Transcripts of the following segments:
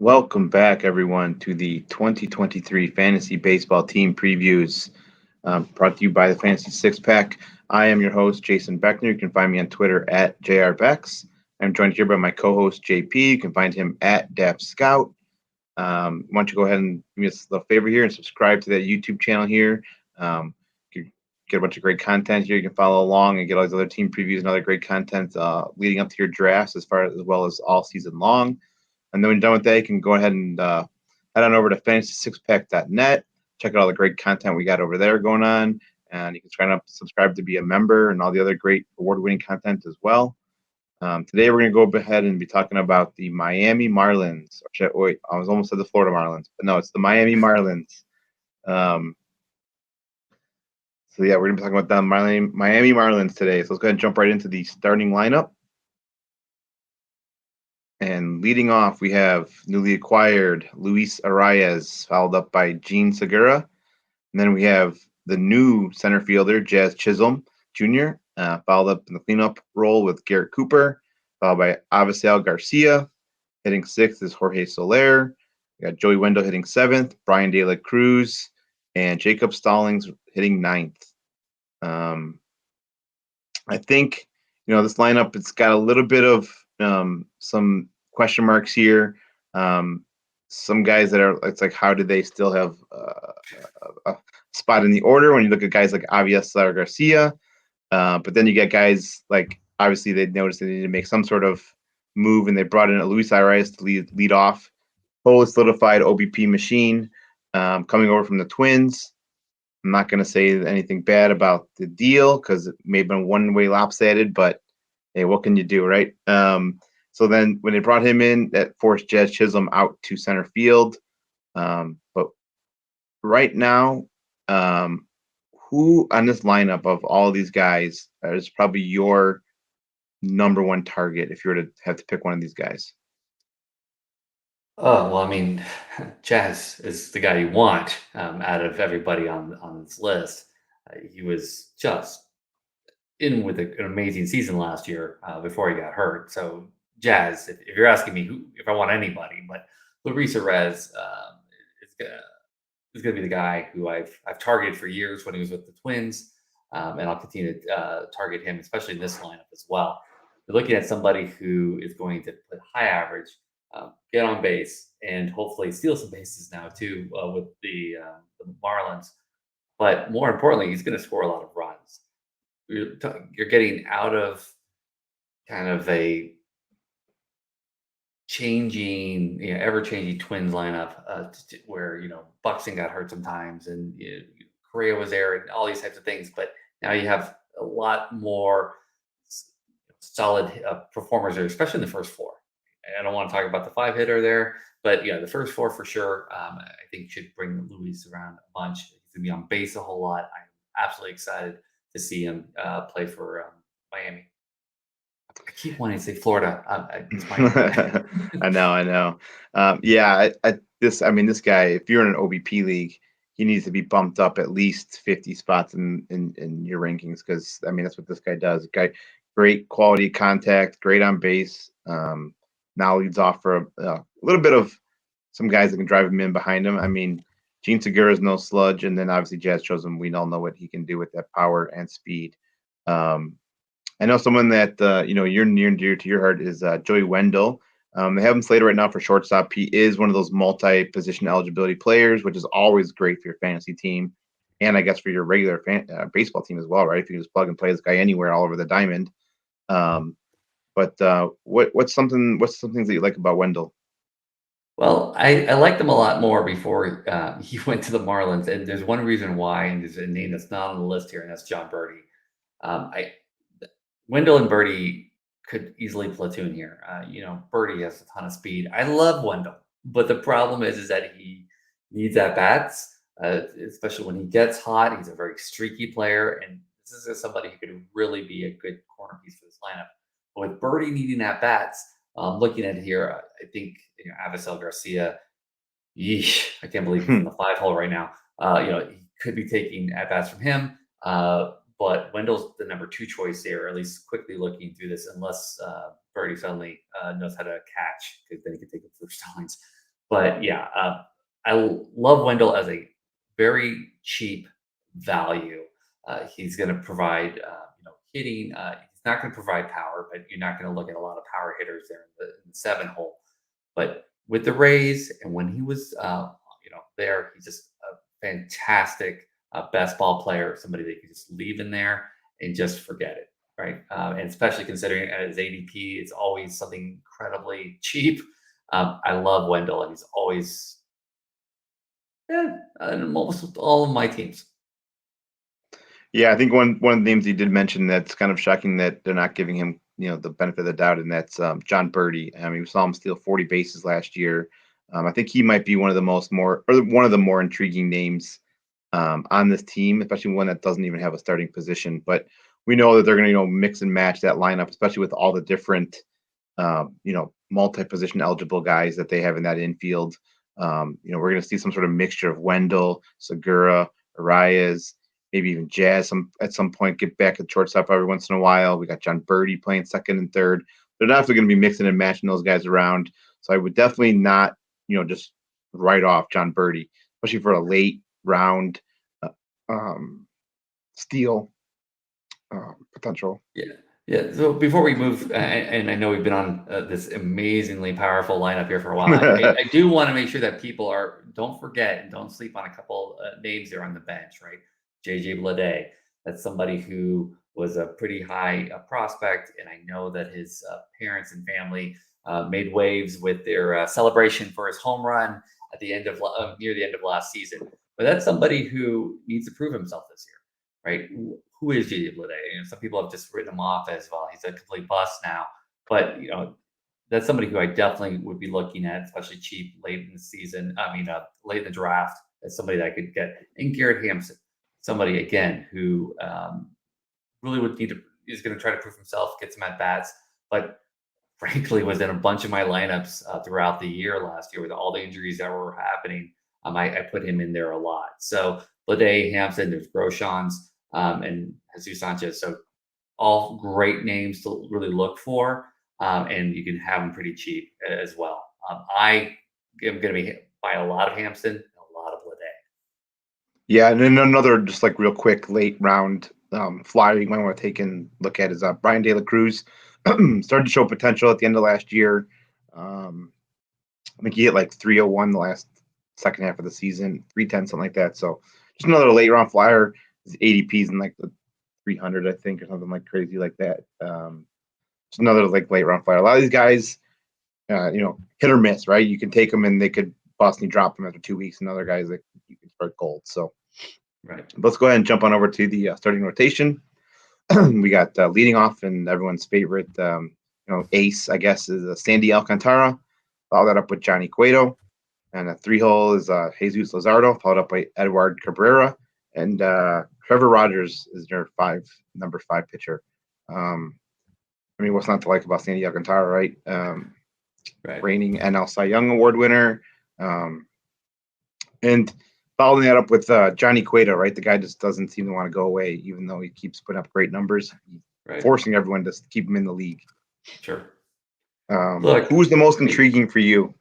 Welcome back, everyone, to the 2023 Fantasy Baseball Team Previews, brought to you by the Fantasy Six Pack. I am your host, Jason Beckner. You can find me on Twitter at JRBex. I'm joined here by my co host, JP. You can find him at Dap Scout. Why don't you go ahead and do me a little favor here and subscribe to that YouTube channel here? You get a bunch of great content here. You can follow along and get all these other team previews and other great content leading up to your drafts as well as all season long. And then when you're done with that, you can go ahead and head on over to fantasy6pack.net. Check out all the great content we got over there going on. And you can sign up, subscribe to be a member, and all the other great award-winning content as well. Today, we're going to go ahead and be talking about the Miami Marlins. Wait, I was almost at the Florida Marlins, but no, it's the Miami Marlins. Um, so, yeah, we're going to be talking about the Miami Marlins today. So let's go ahead and jump right into the starting lineup. And leading off, we have newly acquired Luis Arraez, followed up by Gene Segura. And then we have the new center fielder, Jazz Chisholm Jr., followed up in the cleanup role with Garrett Cooper, followed by Avisail Garcia. Hitting sixth is Jorge Soler. We got Joey Wendell hitting seventh, Brian De La Cruz, and Jacob Stallings hitting ninth. I think, this lineup, it's got a little bit of some question marks here. Some guys that are, it's like, how do they still have a spot in the order when you look at guys like Avisail Garcia? But then you get guys like, obviously, they noticed they needed to make some sort of move, and they brought in a Luis Arraez to lead off. Fully solidified OBP machine coming over from the Twins. I'm not going to say anything bad about the deal because it may have been one-way lopsided, but hey, what can you do, right? So then when they brought him in, that forced Jazz Chisholm out to center field. But right now, who on this lineup of all these guys is probably your number one target if you were to have to pick one of these guys? Oh, well, I mean, Jazz is the guy you want out of everybody on this list. He was just in with an amazing season last year before he got hurt. So, Jazz, if you're asking me if I want anybody, but Luis Arraez is gonna be the guy who I've targeted for years when he was with the Twins, and I'll continue to target him, especially in this lineup as well. You're looking at somebody who is going to put high average, get on base, and hopefully steal some bases now too with the Marlins. But more importantly, he's going to score a lot of runs. You're getting out of kind of a changing, ever-changing Twins lineup where Buxton got hurt sometimes, and Correa was there, and all these types of things. But now you have a lot more solid performers there, especially in the first four. I don't want to talk about the five hitter there, but the first four for sure. I think should bring Luis around a bunch. He's gonna be on base a whole lot. I'm absolutely excited to see him play for Miami. I keep wanting to say Florida. It's Miami. I know. Yeah, this guy, if you're in an OBP league, he needs to be bumped up at least 50 spots in your rankings because that's what this guy does. Guy, great quality contact, great on base. Now leads off for a little bit of some guys that can drive him in behind him. Gene Segura is no sludge, and then obviously Jazz Chisholm. We all know what he can do with that power and speed. I know someone that you're near and dear to your heart is Joey Wendell. They have him slated right now for shortstop. He is one of those multi-position eligibility players, which is always great for your fantasy team, and I guess for your regular baseball team as well, right? If you just plug and play this guy anywhere all over the diamond. But what's some things that you like about Wendell? Well, I liked him a lot more before he went to the Marlins, and there's one reason why, and there's a name that's not on the list here, and that's John Birdie. I Wendell and Birdie could easily platoon here. Birdie has a ton of speed. I love Wendell, but the problem is that he needs at bats, especially when he gets hot. He's a very streaky player, and this is just somebody who could really be a good corner piece for this lineup. But with Birdie needing at bats, looking at here, I think Avisail Garcia. Yeesh, I can't believe he's in the five hole right now. He could be taking at bats from him. But Wendell's the number two choice there, or at least quickly looking through this, unless Birdie suddenly knows how to catch, because then he can take the first lines. But yeah, love Wendell as a very cheap value. He's going to provide, hitting. He's not going to provide power, but you're not going to look at a lot of power hitters there in the 7 hole. But with the Rays, and when he was, there, he's just a fantastic best ball player. Somebody that you can just leave in there and just forget it, right? And especially considering his ADP, it's always something incredibly cheap. I love Wendell, and he's always in almost all of my teams. Yeah, I think one of the names you did mention that's kind of shocking that they're not giving him, the benefit of the doubt, and that's John Birdie. I mean, we saw him steal 40 bases last year. I think he might be one of the one of the more intriguing names on this team, especially one that doesn't even have a starting position. But we know that they're going to, mix and match that lineup, especially with all the different, multi-position eligible guys that they have in that infield. We're going to see some sort of mixture of Wendell, Segura, Arraez, maybe even Jazz at some point get back at shortstop every once in a while. We got John Birdie playing second and third. They're definitely going to be mixing and matching those guys around. So I would definitely not, just write off John Birdie, especially for a late round uh, steal potential. Yeah. Yeah. So before we move, and I know we've been on this amazingly powerful lineup here for a while, I do want to make sure that people don't forget and don't sleep on a couple names there on the bench, right? JJ Bleday, that's somebody who was a pretty high prospect. And I know that his parents and family made waves with their celebration for his home run at the end of near the end of last season. But that's somebody who needs to prove himself this year, right? Who is JJ Bleday? Some people have just written him off as, well, he's a complete bust now. But that's somebody who I definitely would be looking at, especially cheap late in the season. I mean, late in the draft, as somebody that I could get. And Garrett Hampson, somebody again who really would need to is going to try to prove himself, get some at bats, but frankly was in a bunch of my lineups throughout the year last year with all the injuries that were happening. I put him in there a lot. So Bleday, Hampson, there's Groshans, and Jesus Sanchez. So all great names to really look for, and you can have them pretty cheap as well. I am going to be by a lot of Hampson, a lot of Bleday. Yeah, and then another just like real quick late round flyer you might want to take and look at is Brian De La Cruz. Started to show potential at the end of last year. I think he hit like 301 the last second half of the season, 310, something like that. So just another late round flyer. His ADP's in like the 300, I think, or something like crazy like that. Just another like late round flyer. A lot of these guys, hit or miss, right? You can take them and they could bust and you drop them after 2 weeks, and other guys that you can start gold. So Right. let's go ahead and jump on over to the starting rotation. We got leading off, and everyone's favorite, ace, I guess, is Sandy Alcantara. Follow that up with Johnny Cueto. And a 3 hole is Jesus Luzardo, followed up by Edward Cabrera. And Trevor Rogers is their number 5 pitcher. I mean, what's not to like about Sandy Alcantara, right? Right. Reigning NL Cy Young Award winner. And following that up with Johnny Cueto, right? The guy just doesn't seem to want to go away, even though he keeps putting up great numbers, Right. forcing everyone to keep him in the league. Sure. Look, who's the most intriguing for you?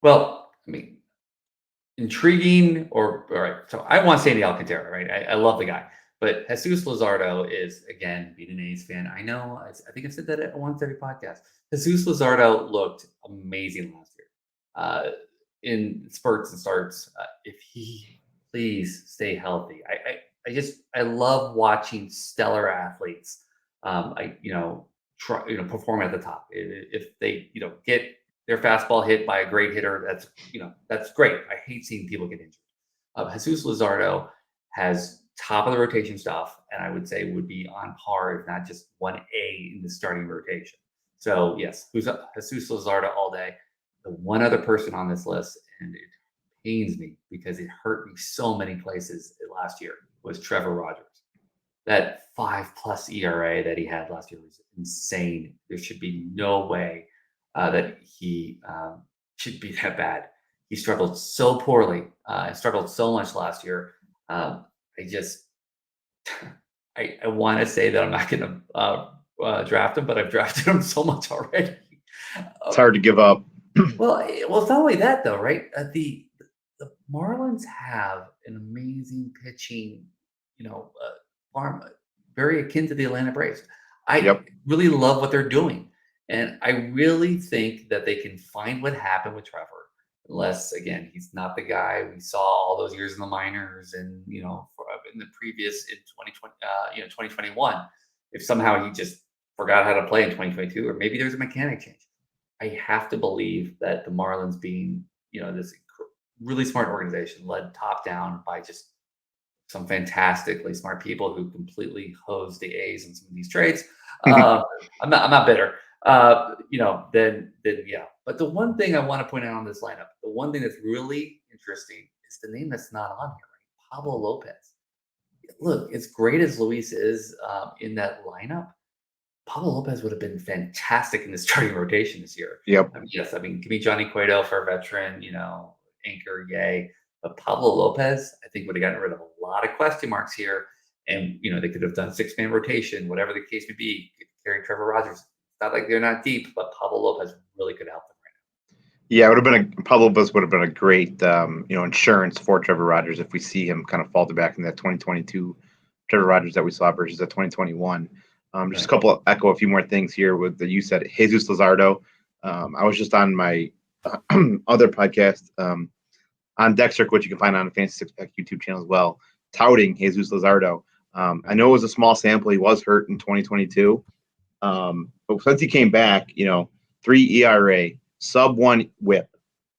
Well, I mean, intriguing or all right. So I want Sandy Alcantara, right? I love the guy, but Jesus Luzardo is, again, being an A's fan. I know. I think I've said that at once every podcast. Jesus Luzardo looked amazing last year, in spurts and starts. If he please stay healthy, I love watching stellar athletes. Perform at the top. If they get their fastball hit by a great hitter, that's great. I hate seeing people get injured. Jesus Luzardo has top of the rotation stuff, and I would say would be on par, if not just 1A in the starting rotation. So yes, Jesus Luzardo all day. The one other person on this list, and it pains me because it hurt me so many places last year, was Trevor Rogers. That 5+ ERA that he had last year was insane. There should be no way that he should be that bad. He struggled so poorly and struggled so much last year. I want to say that I'm not going to draft him, but I've drafted him so much already. It's hard to give up. Well, it's not only that though, right? The Marlins have an amazing pitching, farm, very akin to the Atlanta Braves. I Yep. really love what they're doing, and I really think that they can find what happened with Trevor. Unless again, he's not the guy we saw all those years in the minors, and in the previous in 2020, 2021. If somehow he just forgot how to play in 2022, or maybe there's a mechanic change. I have to believe that the Marlins being, this really smart organization led top down by just some fantastically smart people who completely hosed the A's in some of these trades. Uh, I'm not bitter. Then yeah. But the one thing I want to point out on this lineup, the one thing that's really interesting is the name that's not on here, right? Pablo Lopez. Look, as great as Luis is in that lineup, Pablo Lopez would have been fantastic in the starting rotation this year. Yep. Yes, I mean, give me Johnny Cueto for a veteran, anchor, yay. But Pablo Lopez, I think, would have gotten rid of a lot of question marks here. And, they could have done six-man rotation, whatever the case may be, carrying Trevor Rogers. It's not like they're not deep, but Pablo Lopez really could help them Yeah, it would have been Pablo Bus would have been a great insurance for Trevor Rogers if we see him kind of falter back in that 2022 Trevor Rogers that we saw versus the 2021. Just a right couple of echo a few more things here with that you said Jesus Luzardo. I was just on my other podcast on Deck Circle, which you can find on the Fantasy Six Pack YouTube channel as well, touting Jesus Luzardo. I right. know it was a small sample; he was hurt in 2022, but since he came back, 3 ERA, sub one WHIP,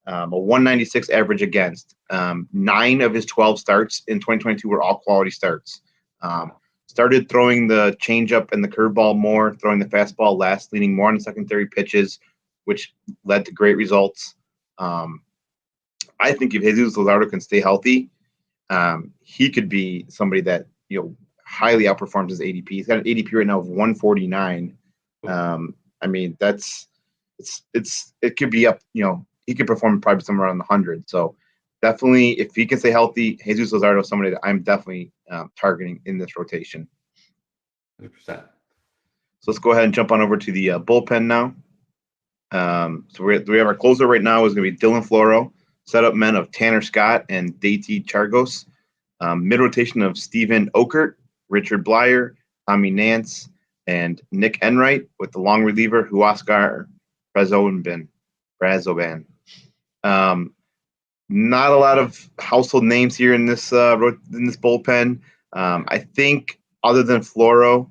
a 196 average against. 9 of his 12 starts in 2022 were all quality starts. Um, Wow. Started throwing the changeup and the curveball more, throwing the fastball less, leaning more on the secondary pitches, which led to great results. Um, I think if Jesus Luzardo can stay healthy, he could be somebody that highly outperforms his ADP. He's got an ADP right now of 149. Ooh, I mean, it could be up. He could perform probably somewhere around the 100. So definitely, if he can stay healthy, Jesus Luzardo is somebody that I'm definitely targeting in this rotation. 100%. So let's go ahead and jump on over to the bullpen now. So we have our closer right now is going to be Dylan Floro, setup men of Tanner Scott and Deity Chargos, mid rotation of Steven Okert, Richard Blyer, Tommy Nance, and Nick Enright with the long reliever Huascar Brazoban. Not a lot of household names here in this bullpen. I think other than Floro,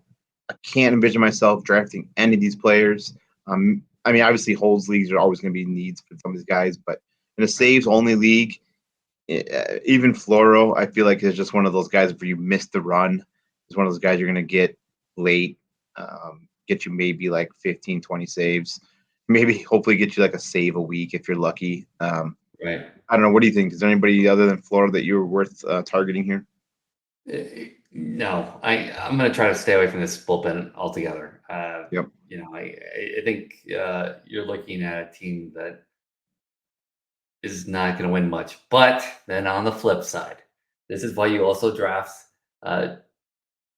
I can't envision myself drafting any of these players. I mean, obviously, holds leagues are always going to be needs for some of these guys, but in a Right. saves only league, even Floro, I feel like is just one of those guys where you miss the run. He's one of those guys you're going to get late, get you maybe like 15, 20 saves, maybe hopefully get you like a save a week if you're lucky. Right. I don't know. What do you think? Is there anybody other than Floro that you're worth targeting here? No, I'm going to try to stay away from this bullpen altogether. Yep. I think you're looking at a team that is not going to win much. But then on the flip side, this is why you also draft uh,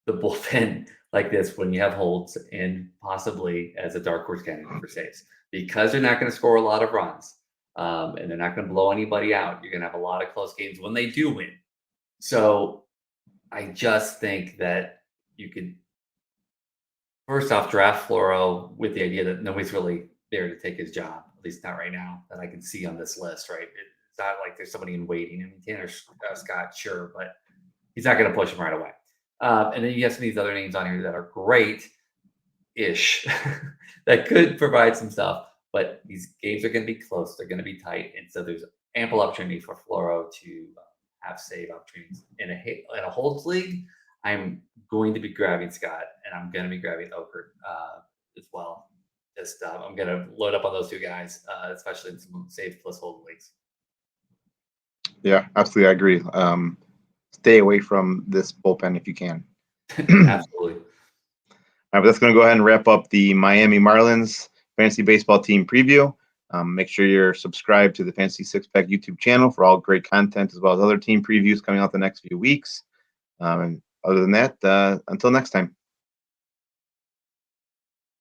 the bullpen like this when you have holds and possibly as a dark horse candidate for saves because they're not going to score a lot of runs and they're not going to blow anybody out. You're going to have a lot of close games when they do win. So I just think that you could first off draft Floro with the idea that nobody's really there to take his job, at least not right now that I can see on this list. Right, it's not like there's somebody in waiting. I mean, Tanner Scott, sure, but he's not going to push him right away. And then you have some of these other names on here that are great ish that could provide some stuff, but these games are going to be close. They're going to be tight. And so there's ample opportunity for Floro to have save opportunities. In a holds league, I'm going to be grabbing Scott and I'm going to be grabbing Okert as well. Just I'm going to load up on those two guys, especially in some save plus hold leagues. Yeah, absolutely. I agree. Stay away from this bullpen if you can. All Absolutely. right, but that's going to go ahead and wrap up the Miami Marlins fantasy baseball team preview. Make sure you're subscribed to the Fantasy Six Pack YouTube channel for all great content as well as other team previews coming out the next few weeks. And other than that, until next time.